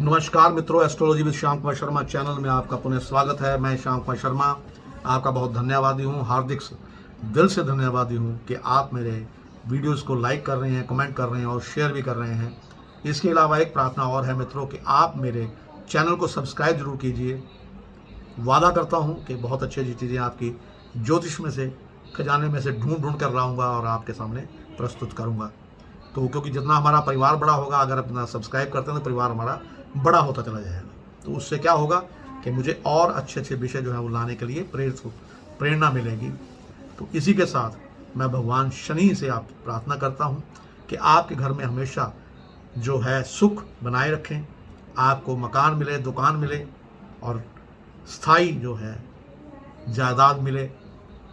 नमस्कार मित्रों, astrology with Shyam Kumar Sharma channel में आपका पुनः स्वागत है। मैं श्याम कुमार शर्मा आपका बहुत धन्यवादी हूँ, हार्दिक दिल से धन्यवादी हूँ कि आप मेरे वीडियोस को लाइक कर रहे हैं, कमेंट कर रहे हैं और शेयर भी कर रहे हैं। इसके अलावा एक प्रार्थना और है मित्रों कि आप मेरे चैनल को सब्सक्राइब जरूर कीजिए। वादा करता हूँ कि बहुत अच्छी अच्छी चीज़ें आपकी ज्योतिष में से, खजाने में से ढूंढ कर लाऊंगा और आपके सामने प्रस्तुत करूँगा। तो क्योंकि जितना हमारा परिवार बड़ा होगा, अगर अपना सब्सक्राइब करते हैं तो परिवार हमारा बड़ा होता चला जाएगा। तो उससे क्या होगा कि मुझे और अच्छे अच्छे विषय जो है वो लाने के लिए प्रेरणा मिलेगी। तो इसी के साथ मैं भगवान शनि से आप प्रार्थना करता हूँ कि आपके घर में हमेशा जो है सुख बनाए रखें, आपको मकान मिले, दुकान मिले और स्थायी जो है जायदाद मिले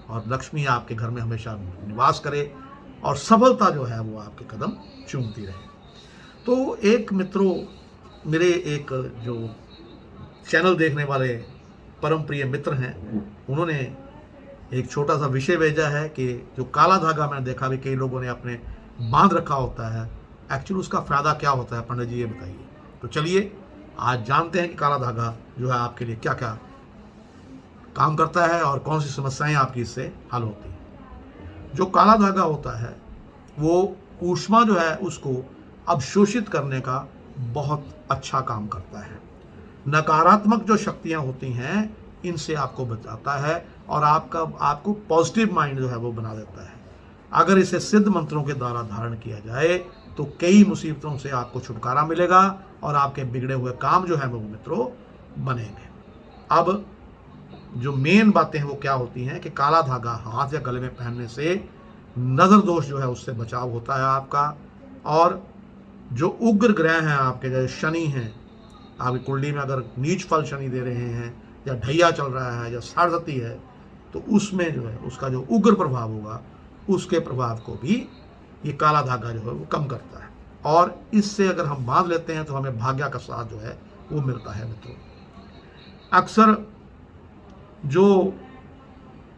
और लक्ष्मी आपके घर में हमेशा निवास करे और सफलता जो है वो आपके कदम चूमती रहे। तो एक मित्रों, मेरे एक जो चैनल देखने वाले परम प्रिय मित्र हैं, उन्होंने एक छोटा सा विषय भेजा है कि जो काला धागा मैंने देखा भी कई लोगों ने अपने बांध रखा होता है, एक्चुअली उसका फ़ायदा क्या होता है पंडित जी, ये बताइए। तो चलिए आज जानते हैं कि काला धागा जो है आपके लिए क्या क्या काम करता है और कौन सी समस्याएं आपकी इससे हल होती हैं। जो काला धागा होता है वो ऊष्मा जो है उसको अवशोषित करने का बहुत अच्छा काम करता है। नकारात्मक जो शक्तियां होती हैं इनसे आपको बचाता है और आपको पॉजिटिव माइंड जो है वो बना देता है। अगर इसे सिद्ध मंत्रों के द्वारा धारण किया जाए तो कई मुसीबतों से आपको छुटकारा मिलेगा और आपके बिगड़े हुए काम जो है वो मित्रों बनेंगे। अब जो मेन बातें हैं वो क्या होती हैं कि काला धागा हाथ या गले में पहनने से नजर दोष जो है उससे बचाव होता है आपका। और जो उग्र ग्रह हैं आपके, जैसे शनि हैं, आपकी कुंडली में अगर नीच फल शनि दे रहे हैं या ढैया चल रहा है या साढ़ती है, तो उसमें जो है उसका जो उग्र प्रभाव होगा उसके प्रभाव को भी ये काला धागा जो है वो कम करता है। और इससे अगर हम बांध लेते हैं तो हमें भाग्य का साथ जो है वो मिलता है मित्रों। अक्सर जो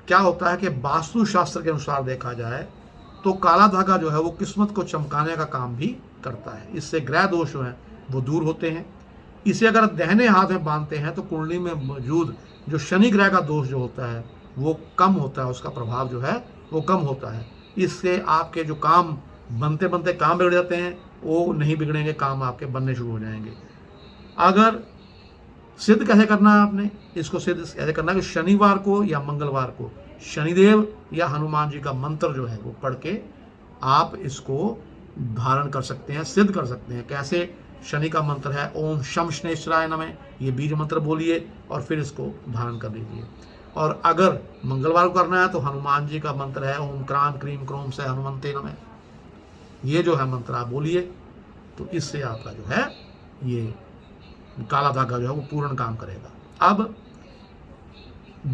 क्या होता है कि वास्तुशास्त्र के अनुसार देखा जाए तो काला धागा जो है वो किस्मत को चमकाने का काम भी करता है। इससे ग्रह दोष जो हैं वो दूर होते हैं। इसे अगर दाहिने हाथ में बांधते हैं तो कुंडली में मौजूद जो शनि ग्रह का दोष जो होता है वो कम होता है, उसका प्रभाव जो है वो कम होता है। इससे आपके जो काम बनते बनते काम बिगड़ जाते हैं वो नहीं बिगड़ेंगे, काम आपके बनने शुरू हो जाएंगे। अगर सिद्ध कैसे करना है आपने इसको, सिद्ध ऐसे करना है कि शनिवार को या मंगलवार को शनिदेव या हनुमान जी का मंत्र जो है वो पढ़ के आप इसको धारण कर सकते हैं, सिद्ध कर सकते हैं। कैसे? शनि का मंत्र है ओम शम शनेश्वराय नमः, ये बीज मंत्र बोलिए और फिर इसको धारण कर लीजिए। और अगर मंगलवार को करना है तो हनुमान जी का मंत्र है ओम क्राम क्रीम क्रोम से हनुमंते नमः, ये जो है मंत्र आप बोलिए। तो इससे आपका जो है ये काला धागा जो है वो पूर्ण काम करेगा। अब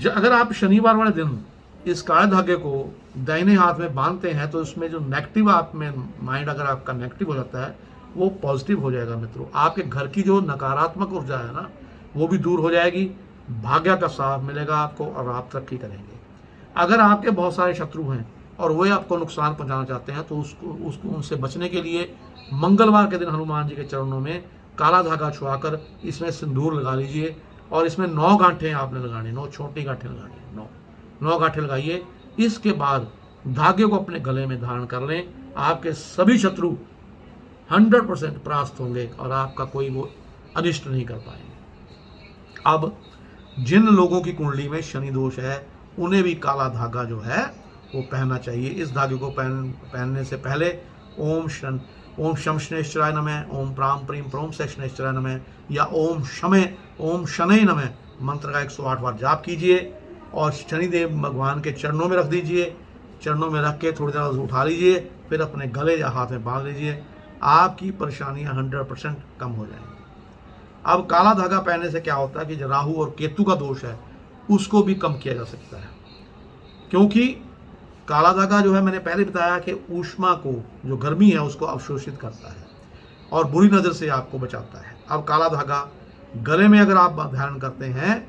अगर आप शनिवार वाले दिन इस काले धागे को दाहिने हाथ में बांधते हैं तो इसमें जो नेगेटिव आप में माइंड अगर आपका नेगेटिव हो जाता है वो पॉजिटिव हो जाएगा मित्रों। आपके घर की जो नकारात्मक ऊर्जा है ना वो भी दूर हो जाएगी, भाग्य का साथ मिलेगा आपको और आप तरक्की करेंगे। अगर आपके बहुत सारे शत्रु हैं और वे आपको नुकसान पहुंचाना चाहते हैं तो उसको उनसे बचने के लिए मंगलवार के दिन हनुमान जी के चरणों में काला धागा छुआकर इसमें सिंदूर लगा लीजिए और इसमें 9 गांठें आपने लगानी, 9 छोटी गांठें लगानी, 9 गांठें लगाइए। इसके बाद धागे को अपने गले में धारण कर लें। आपके सभी शत्रु 100% परास्त होंगे और आपका कोई वो अनिष्ट नहीं कर पाएंगे। अब जिन लोगों की कुंडली में शनि दोष है उन्हें भी काला धागा जो है वो पहनना चाहिए। इस धागे को पहनने से पहले ओम शम शनेश्वराय नमः, ओम प्राम प्रीम प्रोम से शनेश्वराय नमः या ओम शनै नमः मंत्र का 108 बार जाप कीजिए और शनिदेव भगवान के चरणों में रख दीजिए। चरणों में रख के थोड़ी देर उठा लीजिए, फिर अपने गले या हाथ में बांध लीजिए। आपकी परेशानियां 100% कम हो जाएंगी। अब काला धागा पहनने से क्या होता है कि जो राहु और केतु का दोष है उसको भी कम किया जा सकता है, क्योंकि काला धागा जो है मैंने पहले बताया कि ऊष्मा को, जो गर्मी है उसको अवशोषित करता है और बुरी नज़र से आपको बचाता है। अब काला धागा गले में अगर आप धारण करते हैं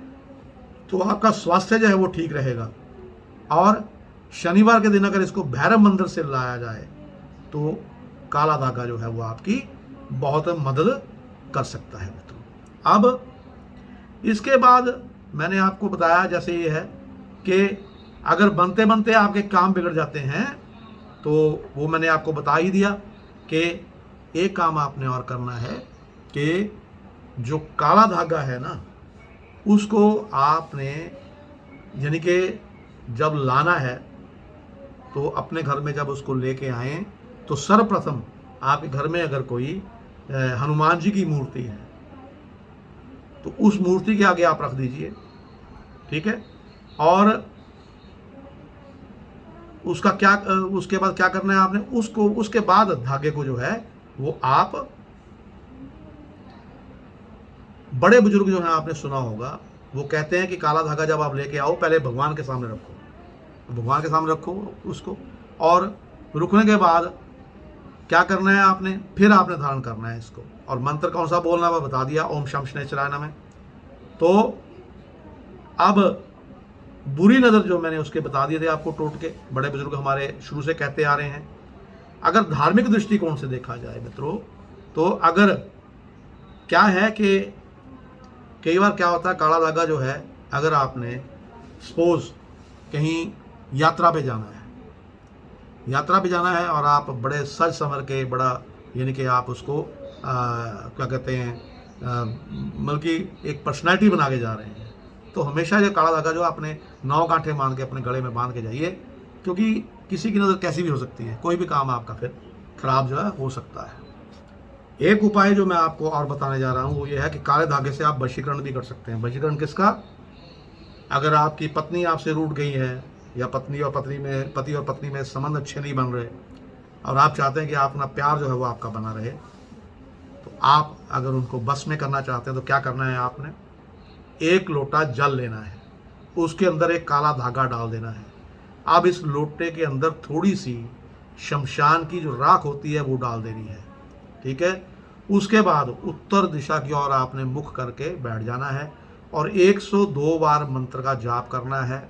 तो आपका स्वास्थ्य जो है वो ठीक रहेगा। और शनिवार के दिन अगर इसको भैरव मंदिर से लाया जाए तो काला धागा जो है वो आपकी बहुत मदद कर सकता है मित्रों। अब इसके बाद मैंने आपको बताया जैसे ये है कि अगर बनते बनते आपके काम बिगड़ जाते हैं तो वो मैंने आपको बता ही दिया कि एक काम आपने और करना है कि जो काला धागा है ना उसको आपने यानी कि जब लाना है तो अपने घर में जब उसको लेके आए तो सर्वप्रथम आपके घर में अगर कोई हनुमान जी की मूर्ति है तो उस मूर्ति के आगे आप रख दीजिए, ठीक है। और उसका क्या उसके बाद क्या करना है आपने, उसको उसके बाद धागे को जो है वो आप, बड़े बुजुर्ग जो हैं आपने सुना होगा वो कहते हैं कि काला धागा जब आप लेके आओ पहले भगवान के सामने रखो, भगवान के सामने रखो उसको, और रुकने के बाद क्या करना है आपने, फिर आपने धारण करना है इसको। और मंत्र कौन सा बोलना है मैं बता दिया, ओम शम शनैश्चराय नमः। तो अब बुरी नज़र जो मैंने उसके बता दिए थे आपको टोटके, बड़े बुजुर्ग हमारे शुरू से कहते आ रहे हैं। अगर धार्मिक दृष्टिकोण से देखा जाए मित्रों तो अगर क्या है कि कई बार क्या होता है, काला धागा जो है अगर आपने सपोज कहीं यात्रा पे जाना है, यात्रा पे जाना है और आप बड़े सज संवर के बड़ा यानी कि आप उसको क्या कहते हैं मतलब कि एक पर्सनैलिटी बना के जा रहे हैं, तो हमेशा ये काला धागा जो आपने 9 गांठें मान के अपने गले में बांध के जाइए, क्योंकि किसी की नज़र कैसी भी हो सकती है, कोई भी काम आपका फिर खराब जो है हो सकता है। एक उपाय जो मैं आपको और बताने जा रहा हूँ वो ये है कि काले धागे से आप वशीकरण भी कर सकते हैं। वशीकरण किसका, अगर आपकी पत्नी आपसे रूठ गई है या पति और पत्नी में संबंध अच्छे नहीं बन रहे और आप चाहते हैं कि अपना प्यार जो है वो आपका बना रहे, तो आप अगर उनको बस में करना चाहते हैं तो क्या करना है, आपने 1 लोटा जल लेना है, उसके अंदर एक काला धागा डाल देना है। अब इस लोटे के अंदर थोड़ी सी शमशान की जो राख होती है वो डाल देनी है, ठीक है। उसके बाद उत्तर दिशा की ओर आपने मुख करके बैठ जाना है और 102 बार मंत्र का जाप करना है।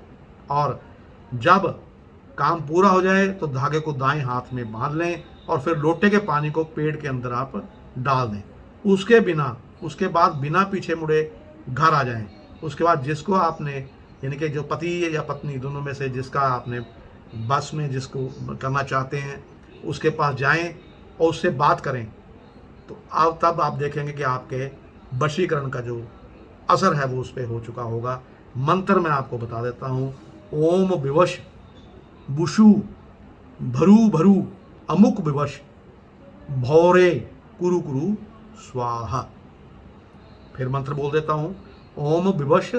और जब काम पूरा हो जाए तो धागे को दाएं हाथ में बांध लें और फिर लोटे के पानी को पेड़ के अंदर आप डाल दें। उसके बाद बिना पीछे मुड़े घर आ जाएं। उसके बाद जिसको आपने यानी कि जो पति या पत्नी दोनों में से जिसका आपने बस में जिसको करना चाहते हैं उसके पास जाएं और उससे बात करें, तो अब तब आप देखेंगे कि आपके वशीकरण का जो असर है वो उस पर हो चुका होगा। मंत्र मैं आपको बता देता हूँ, ओम विवश बुशु भरू भरू अमुक विवश भौरे कुरु कुरु स्वाहा। फिर मंत्र बोल देता हूँ, ओम विवश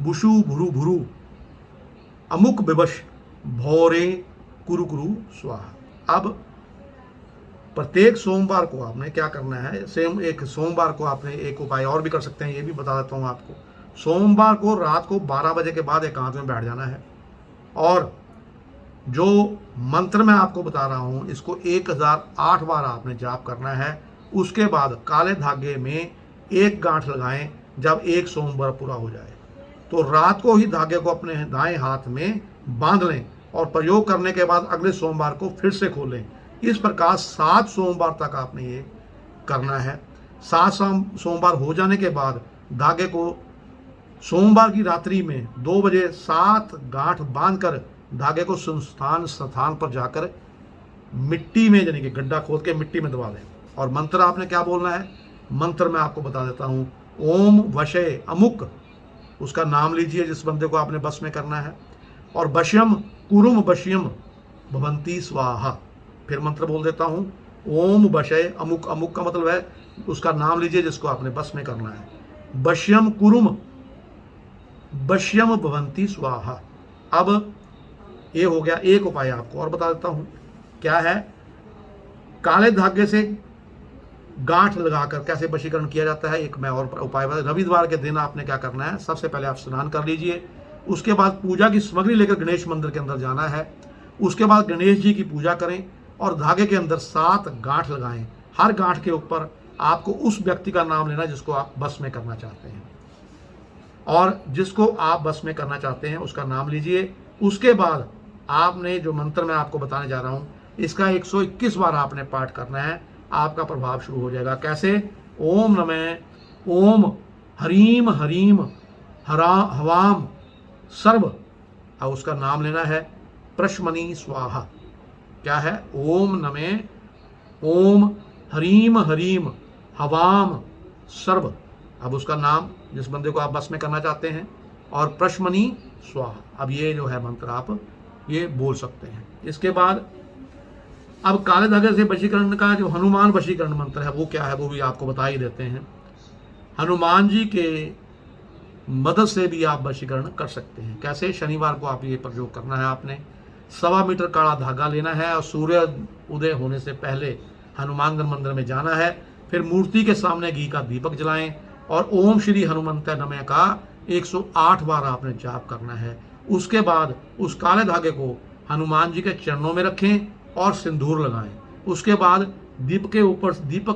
बुशु भुरु भुरु अमुक विवश भौरे कुरु कुरु स्वाहा। अब प्रत्येक सोमवार को आपने क्या करना है, सेम एक सोमवार को आपने एक उपाय और भी कर सकते हैं, ये भी बता देता हूँ आपको। सोमवार को रात को 12 बजे के बाद एकांत में बैठ जाना है और जो मंत्र मैं आपको बता रहा हूँ इसको 1008 बार आपने जाप करना है। उसके बाद काले धागे में एक गांठ लगाएं। जब एक सोमवार पूरा हो जाए तो रात को ही धागे को अपने दाएं हाथ में बांध लें और प्रयोग करने के बाद अगले सोमवार को फिर से खोलें। इस प्रकार 7 सोमवार तक आपने ये करना है। 7 सोमवार हो जाने के बाद धागे को सोमवार की रात्रि में 2 बजे 7 गांठ बांधकर धागे को स्थान पर जाकर मिट्टी में यानी कि गड्ढा खोद के मिट्टी में दबा दें। और मंत्र आपने क्या बोलना है, मंत्र मैं आपको बता देता हूँ, ओम वशे अमुक, उसका नाम लीजिए जिस बंदे को आपने बस में करना है, और वश्यम कुरुम वश्यम भवंती स्वाहा। फिर मंत्र बोल देता हूँ, ओम वशय अमुक, अमुक का मतलब है उसका नाम लीजिए जिसको आपने बस में करना है, वश्यम कुरुम वश्यम भवंती स्वाहा। अब ये हो गया एक उपाय। आपको और बता देता हूँ क्या है, काले धागे से गांठ लगाकर कैसे वशीकरण किया जाता है, एक मैं और उपाय बता। रविवार के दिन आपने क्या करना है, सबसे पहले आप स्नान कर लीजिए, उसके बाद पूजा की सामग्री लेकर गणेश मंदिर के अंदर जाना है। उसके बाद गणेश जी की पूजा करें और धागे के अंदर 7 गांठ लगाएं। हर गांठ के ऊपर आपको उस व्यक्ति का नाम लेना जिसको आप बस में करना चाहते हैं, और जिसको आप बस में करना चाहते हैं उसका नाम लीजिए। उसके बाद आपने जो मंत्र मैं आपको बताने जा रहा हूँ इसका 121 बार आपने पाठ करना है। आपका प्रभाव शुरू हो जाएगा। कैसे, ओम नमः ओम हरीम हरीम हरा हवाम सर्व। अब उसका नाम लेना है प्रश्मनी स्वाहा। क्या है? ओम नमे ओम हरीम हरीम हवाम सर्व। अब उसका नाम जिस बंदे को आप बस में करना चाहते हैं, और प्रश्मनी स्वाहा। अब ये जो है मंत्र आप ये बोल सकते हैं। इसके बाद अब काले धागे से वशीकरण का जो हनुमान वशीकरण मंत्र है वो क्या है, वो भी आपको बता ही देते हैं। हनुमान जी के मदद से भी आप वशीकरण कर सकते हैं। कैसे? शनिवार को आप ये प्रयोग करना है। आपने 1.25 मीटर काला धागा लेना है और सूर्य उदय होने से पहले हनुमानगढ़ मंदिर में जाना है। फिर मूर्ति के सामने घी का दीपक जलाएं और ओम श्री हनुमंत नमः का 108 बार आपने जाप करना है। उसके बाद उस काले धागे को हनुमान जी के चरणों में रखें और सिंदूर लगाएं। उसके बाद दीपक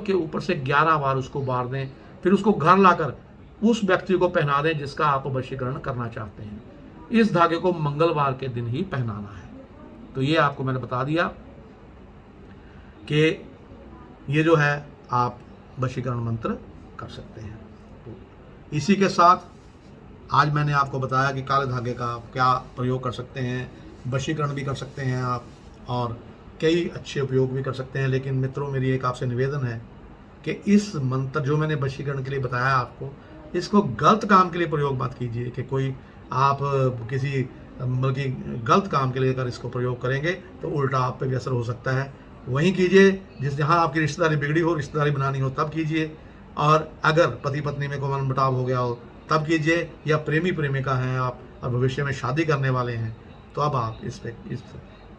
के ऊपर से 11 बार उसको बार दें। फिर उसको घर लाकर उस व्यक्ति को पहना दें जिसका आप वशीकरण करना चाहते हैं। इस धागे को मंगलवार के दिन ही पहनाना है। तो ये आपको मैंने बता दिया कि ये जो है आप वशीकरण मंत्र कर सकते हैं। तो इसी के साथ आज मैंने आपको बताया कि काले धागे का क्या प्रयोग कर सकते हैं, वशीकरण भी कर सकते हैं आप, और कई अच्छे उपयोग भी कर सकते हैं। लेकिन मित्रों, मेरी एक आपसे निवेदन है कि इस मंत्र जो मैंने वशीकरण के लिए बताया आपको, इसको गलत काम के लिए प्रयोग मत कीजिए कि कोई आप किसी बल्कि गलत काम के लिए अगर इसको प्रयोग करेंगे तो उल्टा आप पे भी असर हो सकता है। वहीं कीजिए जहाँ आपकी रिश्तेदारी बिगड़ी हो, रिश्तेदारी बनानी हो तब कीजिए। और अगर पति पत्नी में कोई मनमुटाव हो गया हो तब कीजिए, या प्रेमी प्रेमिका हैं आप और भविष्य में शादी करने वाले हैं तो अब आप इस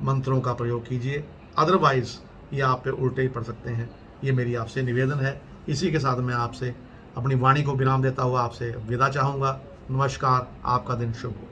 मंत्रों का प्रयोग कीजिए। अदरवाइज़ ये आप पे उल्टे ही पड़ सकते हैं। ये मेरी आपसे निवेदन है। इसी के साथ मैं आपसे अपनी वाणी को विराम देता हुआ आपसे विदा चाहूँगा। नमस्कार, आपका दिन शुभ हो।